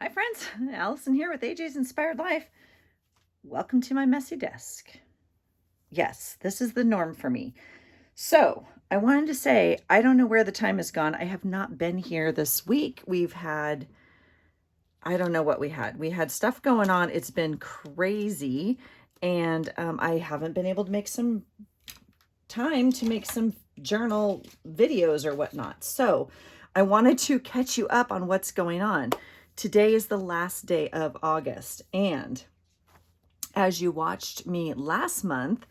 Hi friends, Allison here with AJ's Inspired Life. Welcome to my messy desk. Yes, this is the norm for me. So I wanted to say, I don't know where the time has gone. I have not been here this week. We've had, I don't know what we had. We had stuff going on. It's been crazy. And I haven't been able to make some time to make some journal videos or whatnot. So I wanted to catch you up on what's going on. Today is the last day of August, and as you watched me last month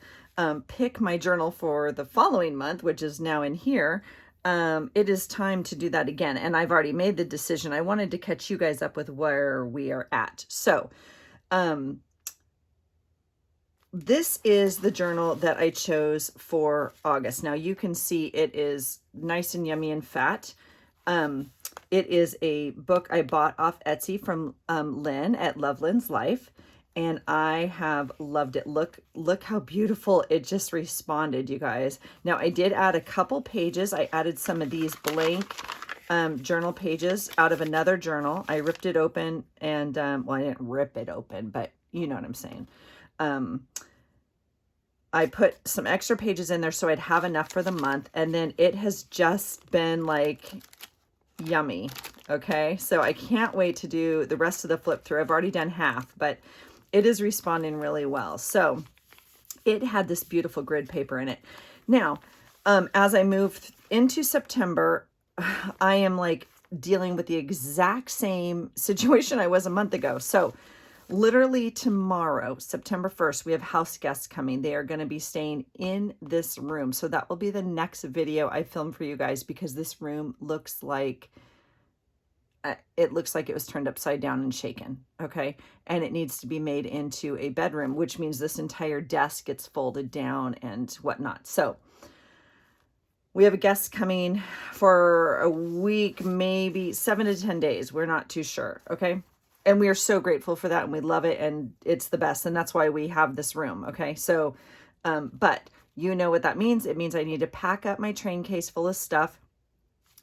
pick my journal for the following month, which is now in here, it is time to do that again. And I've already made the decision. I wanted to catch you guys up with where we are at. So this is the journal that I chose for August. Now you can see it is nice and yummy and fat. It is a book I bought off Etsy from Lynn at Love Lynn's Life, and I have loved it. Look how beautiful it just responded, you guys. Now I did add a couple pages. I added some of these blank journal pages out of another journal. I ripped it open and, well, I didn't rip it open, but you know what I'm saying. I put some extra pages in there so I'd have enough for the month, and then it has just been like yummy. Okay, so I can't wait to do the rest of the flip through. I've already done half, but it is responding really well. So it had this beautiful grid paper in it. Now, as I move into September, I am like dealing with the exact same situation I was a month ago. So literally tomorrow, September 1st, we have house guests coming. They are going to be staying in this room. So that will be the next video I film for you guys, because this room looks like it was turned upside down and shaken. Okay. And it needs to be made into a bedroom, which means this entire desk gets folded down and whatnot. So we have a guest coming for a week, maybe 7 to 10 days. We're not too sure. Okay. And we are so grateful for that, and we love it, and it's the best, and that's why we have this room, okay? So, but you know what that means. It means I need to pack up my train case full of stuff.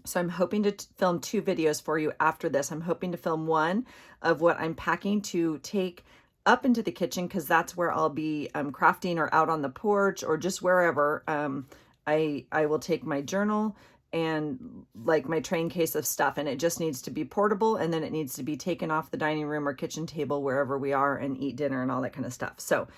So I'm hoping to film 2 videos for you after this. I'm hoping to film one of what I'm packing to take up into the kitchen, because that's where I'll be crafting, or out on the porch, or just wherever. I will take my journal and like my train case of stuff, and it just needs to be portable, and then it needs to be taken off the dining room or kitchen table wherever we are, and eat dinner and all that kind of stuff. So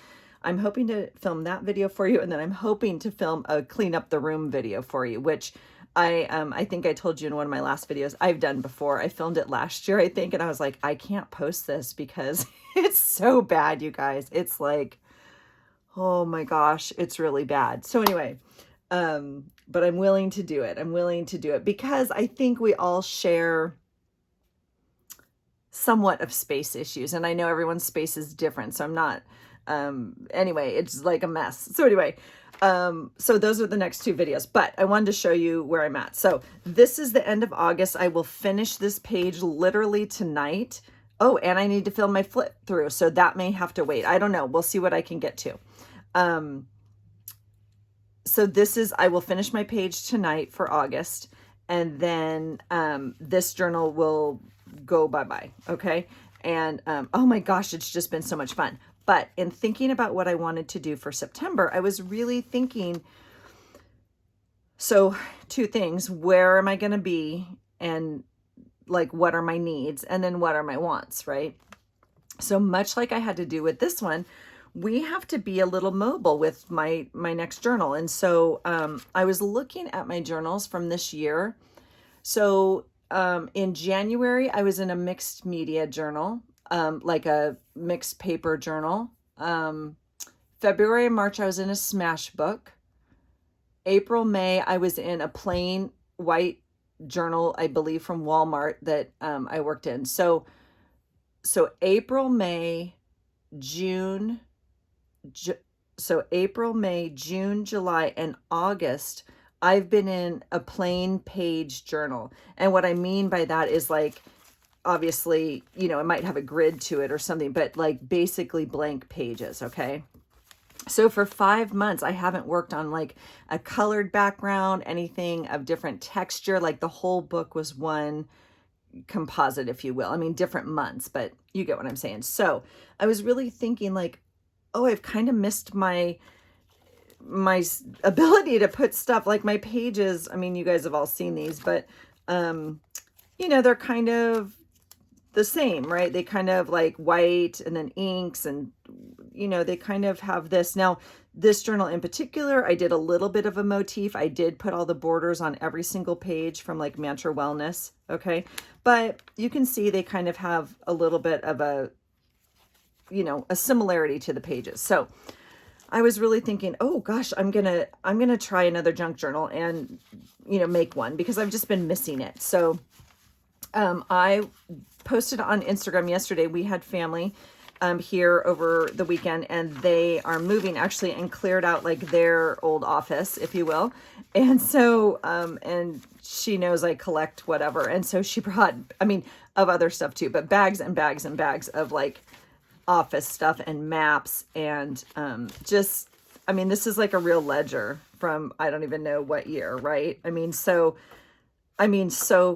I'm hoping to film that video for you, and then I'm hoping to film a clean up the room video for you, which I think I told you in one of my last videos I've done before. I filmed it last year, I think, and I was like, I can't post this because it's so bad, you guys. It's like, oh my gosh, it's really bad. So anyway, but I'm willing to do it. I'm willing to do it because I think we all share somewhat of space issues, and I know everyone's space is different. So I'm not, anyway, it's like a mess. So anyway, so those are the next 2 videos, but I wanted to show you where I'm at. So this is the end of August. I will finish this page literally tonight. Oh, and I need to film my flip through, so that may have to wait. I don't know. We'll see what I can get to. So this is, I will finish my page tonight for August, and then this journal will go bye-bye, okay? And oh my gosh, it's just been so much fun. But in thinking about what I wanted to do for September, I was really thinking, so 2 things: where am I going to be, and like what are my needs, and then what are my wants, right? So much like I had to do with this one, we have to be a little mobile with my next journal. And so I was looking at my journals from this year. So in January, I was in a mixed media journal, like a mixed paper journal. February and March, I was in a smash book. April, May, I was in a plain white journal, I believe from Walmart, that I worked in. So April, May, June, so April, May, June, July, and August, I've been in a plain page journal. And what I mean by that is, like, obviously, you know, it might have a grid to it or something, but like basically blank pages. Okay. So for 5 months, I haven't worked on like a colored background, anything of different texture. Like the whole book was one composite, if you will. I mean, different months, but you get what I'm saying. So I was really thinking like, oh, I've kind of missed my ability to put stuff like my pages. I mean, you guys have all seen these, but, you know, they're kind of the same, right? They kind of like white and then inks and, you know, they kind of have this. Now, this journal in particular, I did a little bit of a motif. I did put all the borders on every single page from like Mantra Wellness. Okay. But you can see they kind of have a little bit of a, you know, a similarity to the pages. So I was really thinking, oh gosh, I'm going to try another junk journal and, you know, make one because I've just been missing it. So, I posted on Instagram yesterday. We had family here over the weekend, and they are moving actually and cleared out like their old office, if you will. And so, and she knows I collect whatever. And so she brought, I mean, of other stuff too, but bags and bags and bags of like office stuff and maps and just, I mean, this is like a real ledger from, I don't even know what year, right? I mean, so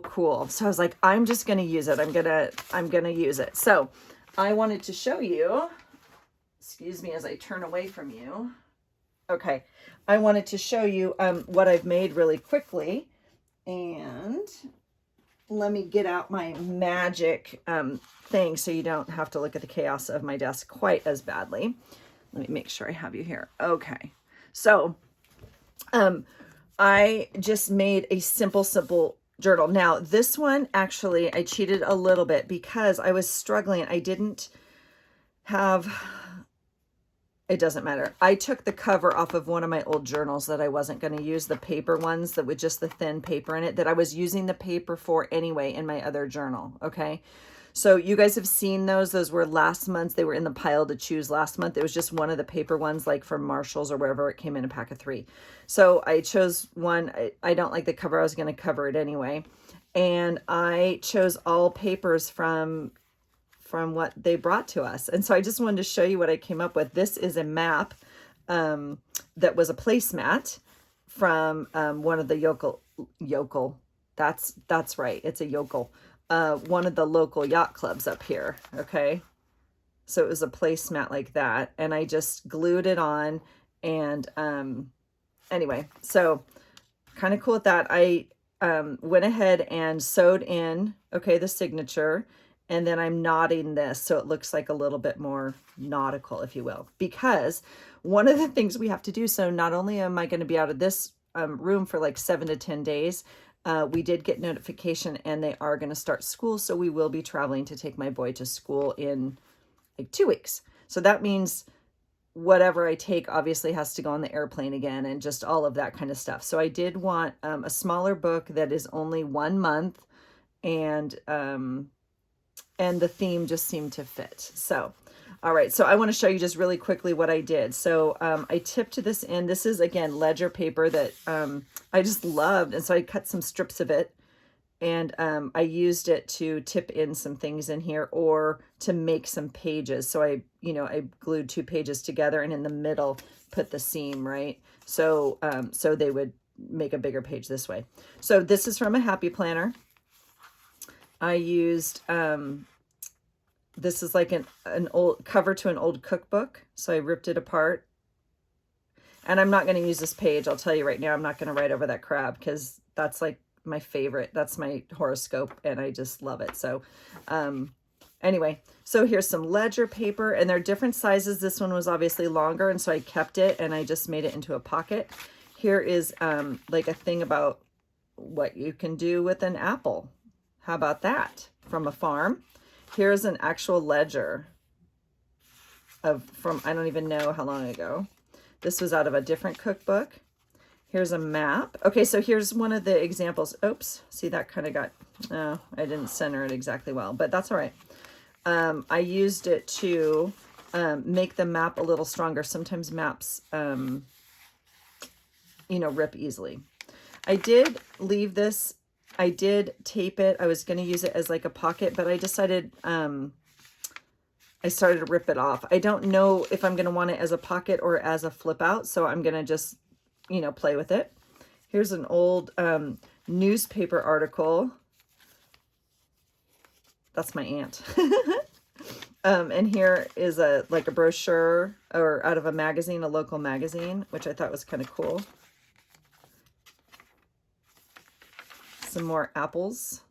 cool. So I was like, I'm just going to use it. I'm going to use it. So I wanted to show you, excuse me, as I turn away from you. Okay. I wanted to show you, what I've made really quickly, and let me get out my magic, thing so you don't have to look at the chaos of my desk quite as badly. Let me make sure I have you here. Okay. So, I just made a simple journal. Now, this one, actually, I cheated a little bit because I was struggling. I didn't have, it doesn't matter. I took the cover off of one of my old journals that I wasn't going to use, the paper ones that with just the thin paper in it, that I was using the paper for anyway in my other journal. Okay. So you guys have seen those. Those were last month. They were in the pile to choose last month. It was just one of the paper ones, like from Marshall's or wherever. It came in a pack of 3. So I chose one. I don't like the cover. I was going to cover it anyway. And I chose all papers from what they brought to us. And so I just wanted to show you what I came up with. This is a map that was a placemat from one of the yokel. That's right. It's a yokel. One of the local yacht clubs up here. Okay. So it was a placemat like that. And I just glued it on. And, anyway, so kind of cool with that. I, went ahead and sewed in, okay, the signature, and then I'm knotting this. So it looks like a little bit more nautical, if you will, because one of the things we have to do. So not only am I going to be out of this, room for like 7 to 10 days, we did get notification and they are going to start school. So we will be traveling to take my boy to school in like 2 weeks. So that means whatever I take obviously has to go on the airplane again and just all of that kind of stuff. So I did want a smaller book that is only 1 month, and the theme just seemed to fit. So, all right. So I want to show you just really quickly what I did. So I tipped this in. This is, again, ledger paper that I just loved. And so I cut some strips of it, and I used it to tip in some things in here or to make some pages. So I glued 2 pages together and in the middle put the seam, right? So, so they would make a bigger page this way. So this is from a Happy Planner. I used, this is like an old cover to an old cookbook. So I ripped it apart, and I'm not going to use this page. I'll tell you right now, I'm not going to write over that crab because that's like my favorite. That's my horoscope and I just love it. So, anyway, so here's some ledger paper, and they're different sizes. This one was obviously longer, and so I kept it and I just made it into a pocket. Here is, like a thing about what you can do with an apple. How about that? From a farm. Here's an actual ledger from, I don't even know how long ago. This was out of a different cookbook. Here's a map. Okay, so here's one of the examples. Oops, see that kind of got, I didn't center it exactly well, but that's all right. I used it to make the map a little stronger. Sometimes maps, rip easily. I did leave this. I did tape it. I was going to use it as like a pocket, but I decided, I started to rip it off. I don't know if I'm going to want it as a pocket or as a flip out. So I'm going to just, play with it. Here's an old newspaper article That's my aunt. And here is like a brochure or out of a magazine, a local magazine, which I thought was kind of cool. Some more apples.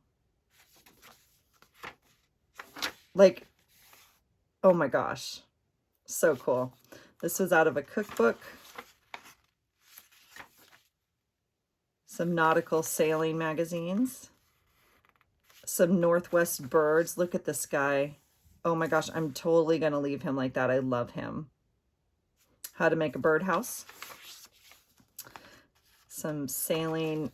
Like, oh my gosh, so cool. This was out of a cookbook. Some nautical sailing magazines. Some Northwest birds. Look at this guy. Oh my gosh, I'm totally going to leave him like that. I love him. How to make a birdhouse. Some sailing.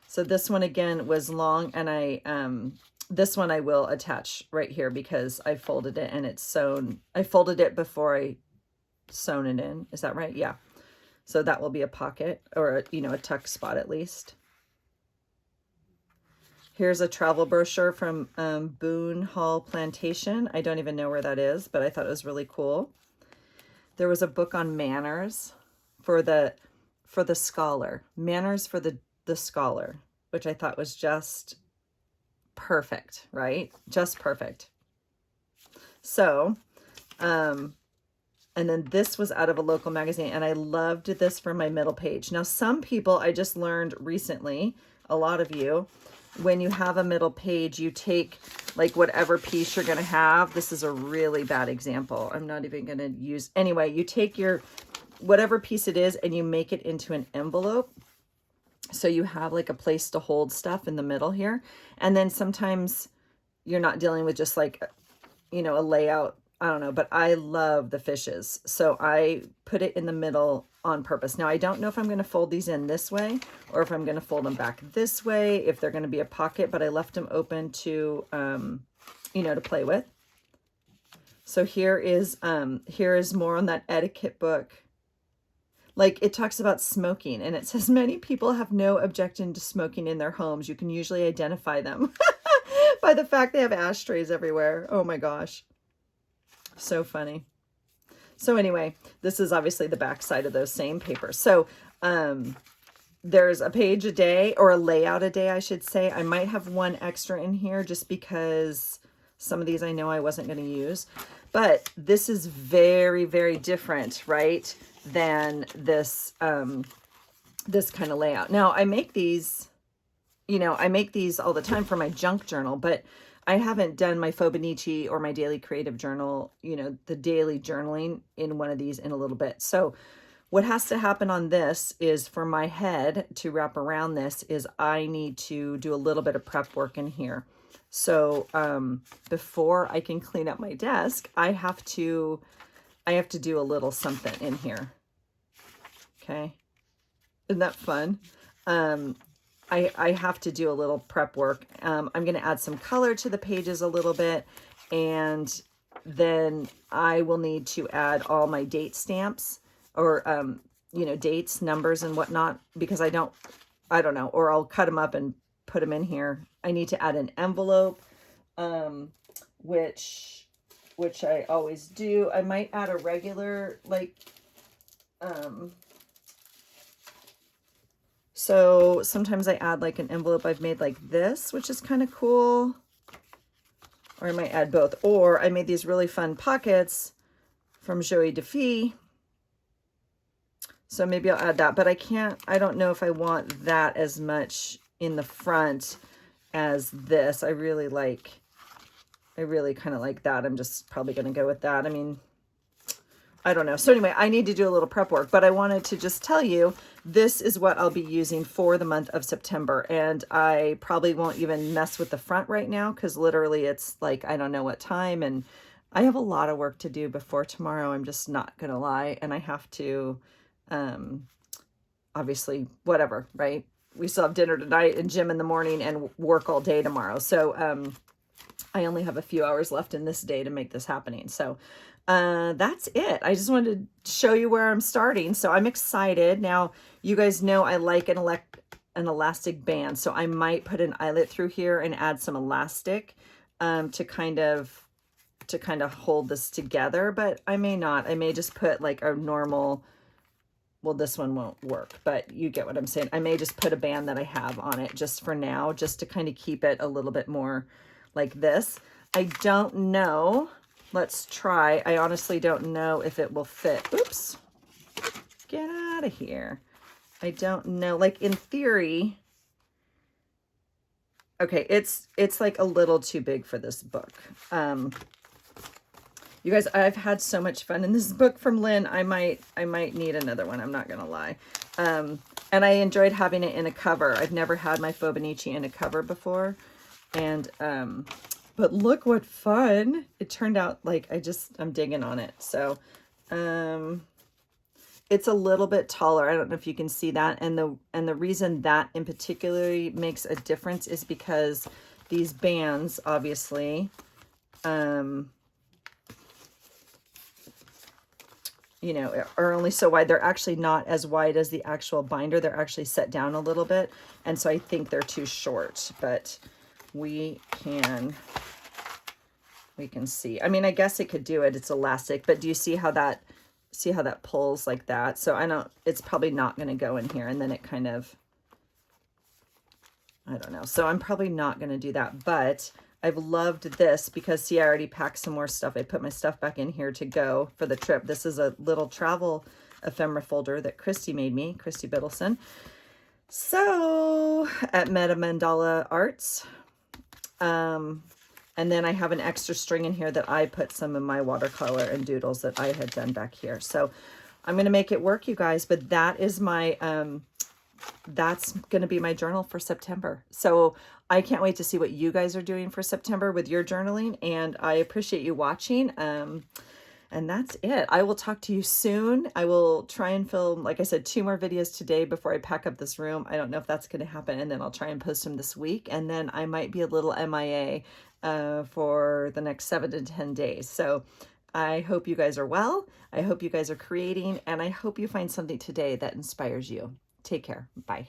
So this one again was long, and this one I will attach right here because I folded it and it's sewn. I folded it before I sewn it in. Is that right? Yeah. So that will be a pocket, or a tuck spot at least. Here's a travel brochure from Boone Hall Plantation. I don't even know where that is, but I thought it was really cool. There was a book on manners for the scholar. Manners for the scholar, which I thought was just perfect, right? Just perfect. So, and then this was out of a local magazine, and I loved this for my middle page. Now, some people, I just learned recently, a lot of you, when you have a middle page, you take like whatever piece you're going to have. This is a really bad example. I'm not even going to use. Anyway, you take your whatever piece it is and you make it into an envelope. So you have like a place to hold stuff in the middle here. And then sometimes you're not dealing with just like, a layout. I don't know, but I love the fishes. So I put it in the middle on purpose. Now, I don't know if I'm going to fold these in this way or if I'm going to fold them back this way, if they're going to be a pocket, but I left them open to, to play with. So here is more on that etiquette book. Like, it talks about smoking, and it says many people have no objection to smoking in their homes. You can usually identify them by the fact they have ashtrays everywhere. Oh my gosh. So funny. So anyway, this is obviously the back side of those same papers. So there's a page a day, or a layout a day, I should say. I might have one extra in here just because some of these I know I wasn't going to use. But this is very, very different, right, than this this kind of layout. Now, I make these, I make these all the time for my junk journal, but I haven't done my fauxbonichi or my daily creative journal, the daily journaling in one of these in a little bit. So what has to happen on this is, for my head to wrap around this, is I need to do a little bit of prep work in here. So before I can clean up my desk, I have to do a little something in here. Okay. Isn't that fun? I have to do a little prep work. I'm going to add some color to the pages a little bit, and then I will need to add all my date stamps, or, dates, numbers and whatnot, because I don't know, or I'll cut them up and put them in here. I need to add an envelope, which I always do. I might add a regular, so sometimes I add like an envelope I've made like this, which is kind of cool. Or I might add both. Or I made these really fun pockets from Joey DeFee. So maybe I'll add that. But I don't know if I want that as much in the front as this. I really kind of like that. I'm just probably going to go with that. I mean, I don't know. So anyway, I need to do a little prep work, but I wanted to just tell you, this is what I'll be using for the month of September. And I probably won't even mess with the front right now, because literally it's like, I don't know what time. And I have a lot of work to do before tomorrow. I'm just not going to lie. And I have to, obviously, whatever, right? We still have dinner tonight and gym in the morning and work all day tomorrow. So, I only have a few hours left in this day to make this happening. So, that's it. I just wanted to show you where I'm starting. So I'm excited. Now, you guys know I like an elastic band. So I might put an eyelet through here and add some elastic, to kind of hold this together, but I may not. I may just put like a normal, well, this one won't work, but you get what I'm saying. I may just put a band that I have on it just for now, just to kind of keep it a little bit more like this. I don't know. Let's try. I honestly don't know if it will fit. Oops. Get out of here. I don't know. Like in theory, okay, it's like a little too big for this book. You guys, I've had so much fun in this book from Lynn. I might need another one. I'm not going to lie. And I enjoyed having it in a cover. I've never had my fauxbonichi in a cover before. And, but look what fun. It turned out like, I'm digging on it. So, it's a little bit taller. I don't know if you can see that. And the reason that in particular makes a difference is because these bands, obviously, you know, are only so wide. They're actually not as wide as the actual binder. They're actually set down a little bit. And so I think they're too short, but we can see. I mean, I guess it could do it. It's elastic, but do you see how that pulls like that? So I know it's probably not going to go in here, and then it kind of, I don't know. So I'm probably not going to do that, but I've loved this because, see, I already packed some more stuff. I put my stuff back in here to go for the trip. This is a little travel ephemera folder that Kristie made me, Kristie Biddleson. So at Meta Mandala Arts. And then I have an extra string in here that I put some of my watercolor and doodles that I had done back here. So I'm going to make it work, you guys. But that is my, that's going to be my journal for September. So I can't wait to see what you guys are doing for September with your journaling. And I appreciate you watching. And that's it. I will talk to you soon. I will try and film, like I said, 2 more videos today before I pack up this room. I don't know if that's going to happen. And then I'll try and post them this week. And then I might be a little MIA for the next 7 to 10 days. So I hope you guys are well. I hope you guys are creating. And I hope you find something today that inspires you. Take care. Bye.